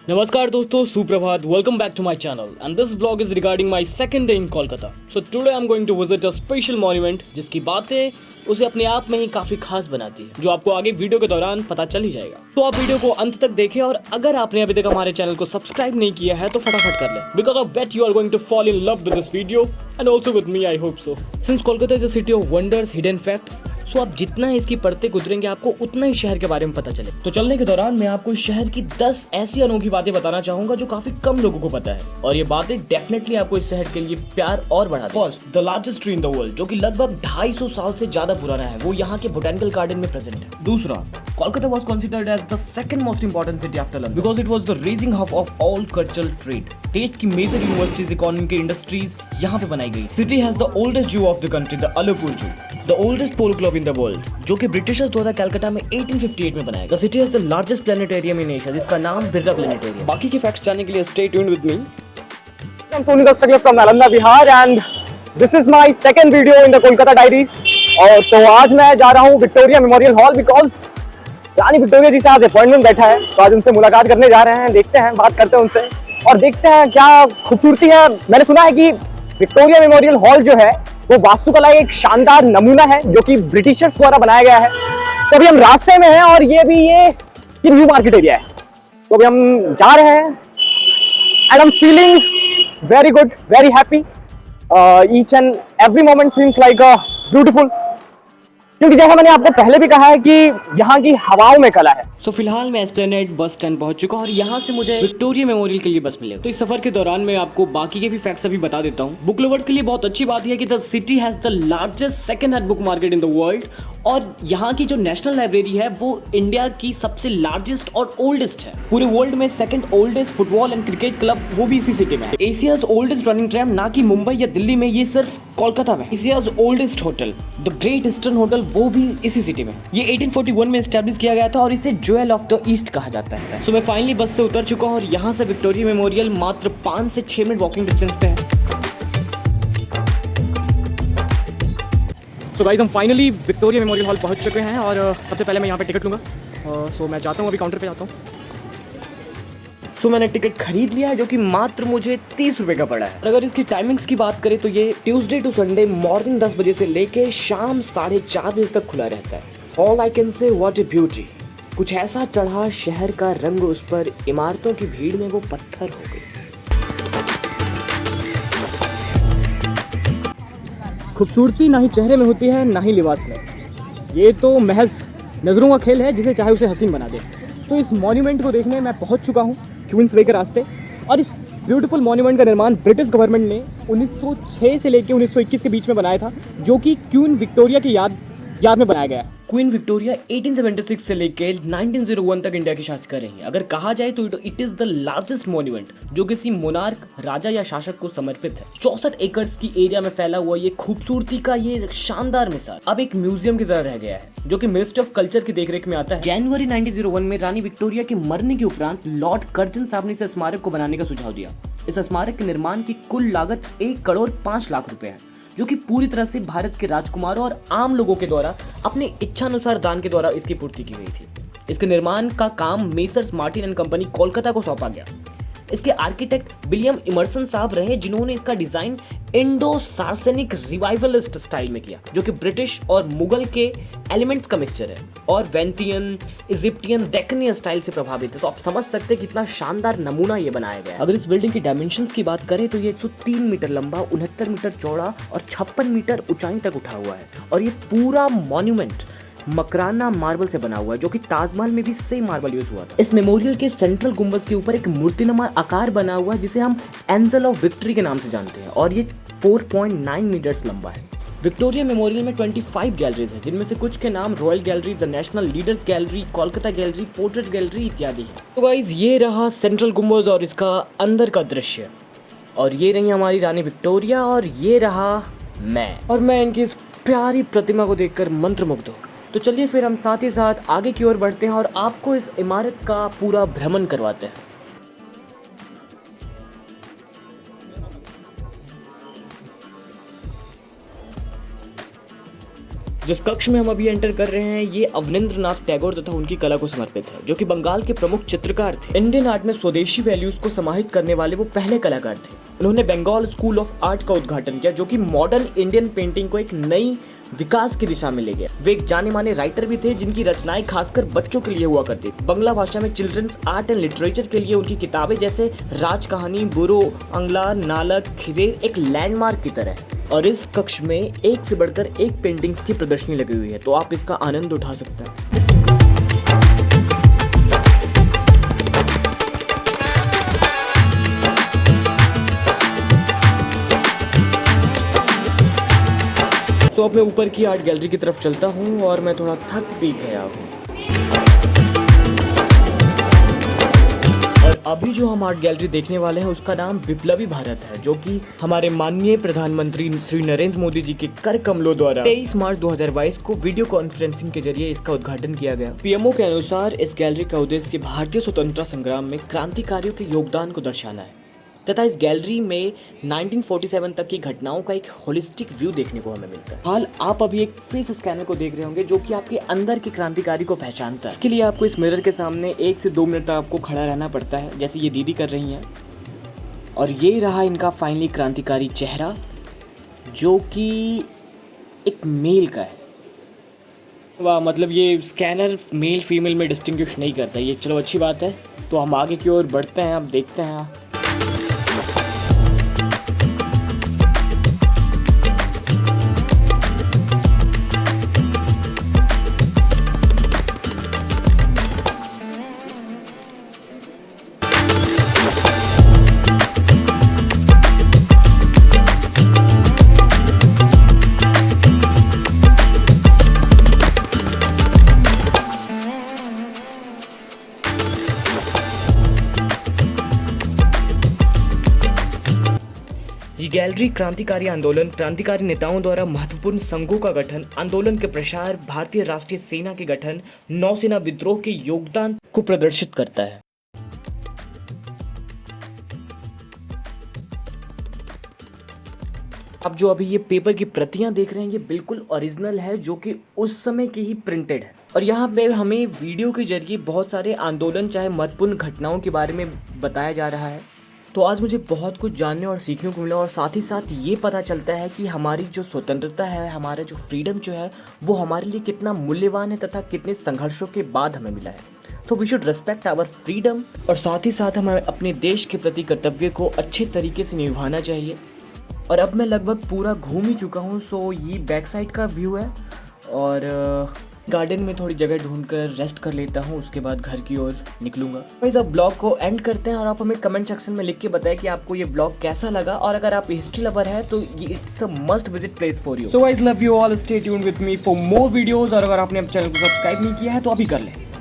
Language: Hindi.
Namaskar दोस्तों, सुप्रभात. Welcome back to my channel and this vlog is regarding my second day in Kolkata. So today I'm going to visit a special monument जिसकी बातें उसे अपने आप में ही काफी खास बनाती है, जो आपको आगे वीडियो के दौरान पता चल ही जाएगा. तो आप वीडियो को अंत तक देखें और अगर आपने अभी तक हमारे चैनल को सब्सक्राइब नहीं किया है तो फटाफट कर लें, because I bet you are going to fall in love with this video and also with me, I hope so. Since Kolkata is a city of wonders, hidden facts, सो आप जितना इसकी पढ़ते गुजरेंगे आपको उतना ही शहर के बारे में पता चले. तो चलने के दौरान मैं आपको शहर की 10 ऐसी अनोखी बातें बताना चाहूंगा जो काफी कम लोगों को पता है, और ये बातें डेफिनेटली आपको इस शहर के लिए प्यार और बढ़ा देंगी. First, the largest tree in the world, जो कि लगभग 250 साल से ज्यादा पुराना है, वो यहाँ के बोटेनिकल गार्डन में प्रेजेंट है. दूसरा, Kolkata was considered as the second most important city after London because it was the raising hub of all cultural trade. देश की मेजर यूनिवर्सिटीज, इकोनॉमी, इंडस्ट्रीज यहाँ पे बनाई गई. City has the oldest zoo of the country, the Alipur zoo. The oldest polo club in the world, जो कि ब्रिटिशर्स द्वारा कलकत्ता में 1858 में बनाया गया. The city has the largest planetarium in Asia, जिसका नाम बिरला प्लैनेटेरियम. बाकी के फैक्ट्स जानने के लिए stay tuned with me. I'm Tony Dastakla from Nalanda, Bihar, and this is my second video in the Kolkata Diaries. और तो आज मैं जा रहा हूँ विक्टोरिया मेमोरियल हॉल, बिकॉज रानी विक्टोरिया जी से आज अपॉइंटमेंट बैठा है, तो आज उनसे मुलाकात करने जा रहे हैं. देखते हैं, बात करते हैं उनसे और देखते हैं क्या खूबसूरती है. मैंने सुना है कि विक्टोरिया मेमोरियल हॉल जो है वो वास्तुकला एक शानदार नमूना है जो कि ब्रिटिशर्स द्वारा बनाया गया है. तो अभी हम रास्ते में हैं और ये न्यू मार्केट एरिया है, तो अभी हम जा रहे हैं and I am feeling very good, very happy. Each and every moment seems like beautiful. क्योंकि जैसा मैंने आपको पहले भी कहा है कि यहाँ की हवाओं में कला है. सो फिलहाल मैं एस्प्लेनेड बस स्टैंड पहुंच चुका हूं और यहाँ से मुझे विक्टोरिया मेमोरियल के लिए बस मिलेगा. तो इस सफर के दौरान मैं आपको बाकी के भी फैक्ट्स अभी बता देता हूँ. बुक लवर्स के लिए बहुत अच्छी बात है कि the city has the largest second hand book market in the world, और यहाँ की जो नेशनल लाइब्रेरी है वो इंडिया की सबसे लार्जेस्ट और ओल्डेस्ट है. पूरे वर्ल्ड में second oldest football and cricket club वो भी इसी सिटी में है. एशियाज ओल्डेस्ट रनिंग ट्रैम ना कि मुंबई या दिल्ली में, ये सिर्फ कोलकाता में. Asia's oldest hotel, the great eastern hotel, वो भी इसी सिटी में. ये 1841 में एस्टैब्लिश किया गया था और इसे ज्वेल ऑफ द ईस्ट कहा जाता है. सो मैं फाइनली बस से उतर चुका हूँ और यहाँ से विक्टोरिया मेमोरियल मात्र 5 से 6 मिनट वॉकिंग डिस्टेंस पे है. सो गाइस, हम फाइनली विक्टोरिया मेमोरियल हॉल पहुँच चुके हैं और सबसे पहले मैं यहाँ पे टिकट लूँगा. सो मैं जाता हूँ, अभी काउंटर पे जाता हूँ. सो मैंने टिकट खरीद लिया है जो कि मात्र मुझे 30 रुपये का पड़ा है. और अगर इसकी टाइमिंग्स की बात करें तो ये ट्यूसडे टू संडे मॉर्निंग 10 बजे से लेके शाम 4:30 बजे तक खुला रहता है. All I can say what A beauty. कुछ ऐसा चढ़ा शहर का रंग उस पर, इमारतों की भीड़ में वो पत्थर हो गई. खूबसूरती ना ही चेहरे में होती है ना ही लिबास में, ये तो महज नज़रों का खेल है, जिसे चाहे उसे हसीन बना दे. तो इस मॉन्यूमेंट को देखने मैं पहुंच चुका हूं क्वींस वे के रास्ते, और इस ब्यूटीफुल मॉन्यूमेंट का निर्माण ब्रिटिश गवर्नमेंट ने 1906 से लेकर 1921 के बीच में बनाया था, जो कि क्वीन विक्टोरिया की याद में बनाया गया. क्वीन विक्टोरिया 1876 से लेकर 1901 तक इंडिया की शासिका रही. अगर कहा जाए तो it is the largest monument जो किसी मोनार्क, राजा या शासक को समर्पित है. 64 एकड़ की एरिया में फैला हुआ ये खूबसूरती का ये शानदार मिसाल अब एक म्यूजियम की तरह रह गया है, जो कि मिनिस्ट्री ऑफ कल्चर की देखरेख में आता है. जनवरी 1901 में रानी विक्टोरिया के मरने के उपरांत लॉर्ड कर्जन साहब ने इस स्मारक को बनाने का सुझाव दिया. इस स्मारक के निर्माण की कुल लागत 1 करोड़ 5 लाख रुपए है, जो कि पूरी तरह से भारत के राजकुमारों और आम लोगों के द्वारा अपने इच्छानुसार दान के द्वारा इसकी पूर्ति की गई थी. इसके निर्माण का काम messrs Martin and company Kolkata को सौंपा गया. इसके आर्किटेक्ट विलियम इमर्सन साहब रहे, जिन्होंने इसका डिजाइन इंडो सार्सेनिक रिवाइवलिस्ट स्टाइल में किया, जो कि ब्रिटिश और मुगल के एलिमेंट्स का मिक्सचर है और वेंथियन, इजिप्टियन, डेक्कनी स्टाइल से प्रभावित है. तो आप समझ सकते हैं कितना शानदार नमूना ये बनाया गया है. अगर इस बिल्डिंग की डायमेंशंस की बात करें तो ये 103 मीटर लंबा, 69 मीटर चौड़ा और 56 मीटर ऊंचाई तक उठा हुआ है. और ये पूरा मॉन्यूमेंट मकराना मार्बल से बना हुआ है, जो कि ताजमहल में भी सेम मार्बल यूज हुआ था. इस मेमोरियल के सेंट्रल गुंबद के ऊपर एक मूर्तिनुमा आकार बना हुआ है, जिसे हम एंजल ऑफ विक्ट्री के नाम से जानते हैं, और ये 4.9 मीटर्स लंबा है. विक्टोरिया मेमोरियल में 25 गैलरीज है, जिनमें से कुछ के नाम royal gallery, the national leaders gallery, Kolkata gallery, portrait gallery इत्यादि है. तो गाइज, ये रहा सेंट्रल गुंबद और इसका अंदर का दृश्य, और ये रही हमारी रानी विक्टोरिया, और ये रहा मैं, और मैं इनकी इस प्यारी प्रतिमा को देखकर मंत्रमुग्ध हूँ. तो चलिए फिर हम साथ ही साथ आगे की ओर बढ़ते हैं और आपको इस इमारत का पूरा भ्रमण करवाते हैं. जिस कक्ष में हम अभी एंटर कर रहे हैं ये अवनींद्र नाथ टैगोर तथा उनकी कला को समर्पित है, जो कि बंगाल के प्रमुख चित्रकार थे। इंडियन आर्ट में स्वदेशी वैल्यूज को समाहित करने वाले वो पहले कलाकार थे। उन्होंने बंगाल स्कूल ऑफ आर्ट का उद्घाटन किया, जो कि मॉडर्न इंडियन पेंटिंग को एक नई विकास की दिशा में ले गया। वे एक जाने माने राइटर भी थे, जिनकी रचनाएं खासकर बच्चों के लिए हुआ करती थी। बांग्ला भाषा में चिल्ड्रंस आर्ट एंड लिटरेचर के लिए उनकी किताबें जैसे राज कहानी, बुरो अंगला, नालक, खिरेर एक लैंडमार्क की तरह है। और इस कक्ष में एक से बढ़कर एक पेंटिंग्स की प्रदर्शनी लगी हुई है, तो आप इसका आनंद उठा सकते हैं। तो अब मैं ऊपर की आर्ट गैलरी की तरफ चलता हूँ और मैं थोड़ा थक भी गया हूँ। और अभी जो हम आर्ट गैलरी देखने वाले हैं उसका नाम विप्लवी भारत है, जो कि हमारे माननीय प्रधानमंत्री श्री नरेंद्र मोदी जी के कर कमलों द्वारा 23 मार्च 2022 को वीडियो कॉन्फ्रेंसिंग के जरिए इसका उद्घाटन किया गया। पीएमओ के अनुसार इस गैलरी का उद्देश्य भारतीय स्वतंत्रता संग्राम में क्रांतिकारियों के योगदान को दर्शाना है तथा इस गैलरी में 1947 तक की घटनाओं का एक होलिस्टिक व्यू देखने को हमें मिलता है। हाल आप अभी एक फेस स्कैनर को देख रहे होंगे, जो कि आपके अंदर के क्रांतिकारी को पहचानता है। इसके लिए आपको इस मिरर के सामने 1 से 2 मिनट तक आपको खड़ा रहना पड़ता है, जैसे ये दीदी कर रही हैं। और ये रहा इनका फाइनली क्रांतिकारी चेहरा, जो कि एक मेल का है। वाह, मतलब ये स्कैनर मेल फीमेल में डिस्टिंग्विश नहीं करता, ये चलो अच्छी बात है। तो हम आगे की ओर बढ़ते हैं, अब देखते हैं। ये गैलरी क्रांतिकारी आंदोलन, क्रांतिकारी नेताओं द्वारा महत्वपूर्ण संघों का गठन, आंदोलन के प्रसार, भारतीय राष्ट्रीय सेना के गठन, नौसेना विद्रोह के योगदान को प्रदर्शित करता है। अब जो अभी ये पेपर की प्रतियां देख रहे हैं, ये बिल्कुल ओरिजिनल है, जो कि उस समय की ही प्रिंटेड है। और यहाँ पे हमें वीडियो के जरिए बहुत सारे आंदोलन चाहे महत्वपूर्ण घटनाओं के बारे में बताया जा रहा है। तो आज मुझे बहुत कुछ जानने और सीखने को मिला, और साथ ही साथ ये पता चलता है कि हमारी जो स्वतंत्रता है, हमारा जो फ्रीडम जो है, वो हमारे लिए कितना मूल्यवान है तथा कितने संघर्षों के बाद हमें मिला है। तो we should respect our freedom, और साथ ही साथ हमें अपने देश के प्रति कर्तव्य को अच्छे तरीके से निभाना चाहिए। और अब मैं लगभग पूरा घूम ही चुका हूँ। सो ये बैक साइड का व्यू है, और गार्डन में थोड़ी जगह ढूंढकर रेस्ट कर लेता हूँ, उसके बाद घर की ओर निकलूंगा। गाइस, अब ब्लॉग को एंड करते हैं, और आप हमें कमेंट सेक्शन में लिख के बताएं कि आपको ये ब्लॉग कैसा लगा, और अगर आप हिस्ट्री लवर है तो ये it's a must visit place for you. So guys, love you all, stay tuned with me for more videos, और अगर आपने अब चैनल को सब्सक्राइब नहीं किया है तो अभी कर लें।